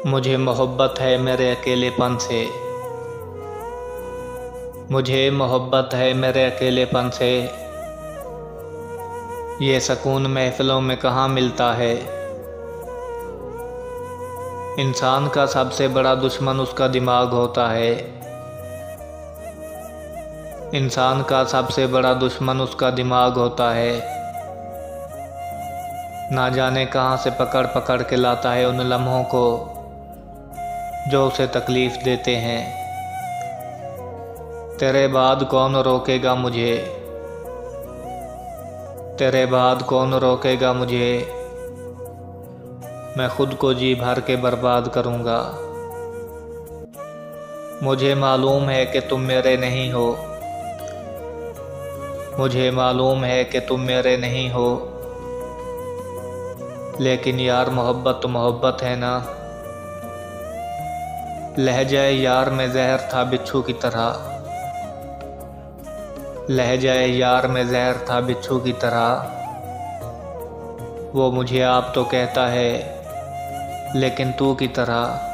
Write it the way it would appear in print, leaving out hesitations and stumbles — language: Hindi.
मुझे मोहब्बत है मेरे अकेलेपन से। मुझे मोहब्बत है मेरे अकेलेपन से। ये सकून महफिलों में कहाँ मिलता है। इंसान का सबसे बड़ा दुश्मन उसका दिमाग होता है। इंसान का सबसे बड़ा दुश्मन उसका दिमाग होता है। ना जाने कहाँ से पकड़ पकड़ के लाता है उन लम्हों को जो उसे तकलीफ़ देते हैं। तेरे बाद कौन रोकेगा मुझे। तेरे बाद कौन रोकेगा मुझे। मैं खुद को जी भर के बर्बाद करूँगा। मुझे मालूम है कि तुम मेरे नहीं हो। मुझे मालूम है कि तुम मेरे नहीं हो। लेकिन यार मोहब्बत तो मोहब्बत है ना। लहजाए यार में जहर था बिच्छू की तरह। लहजाए यार में जहर था बिच्छू की तरह। वो मुझे आप तो कहता है लेकिन तू की तरह।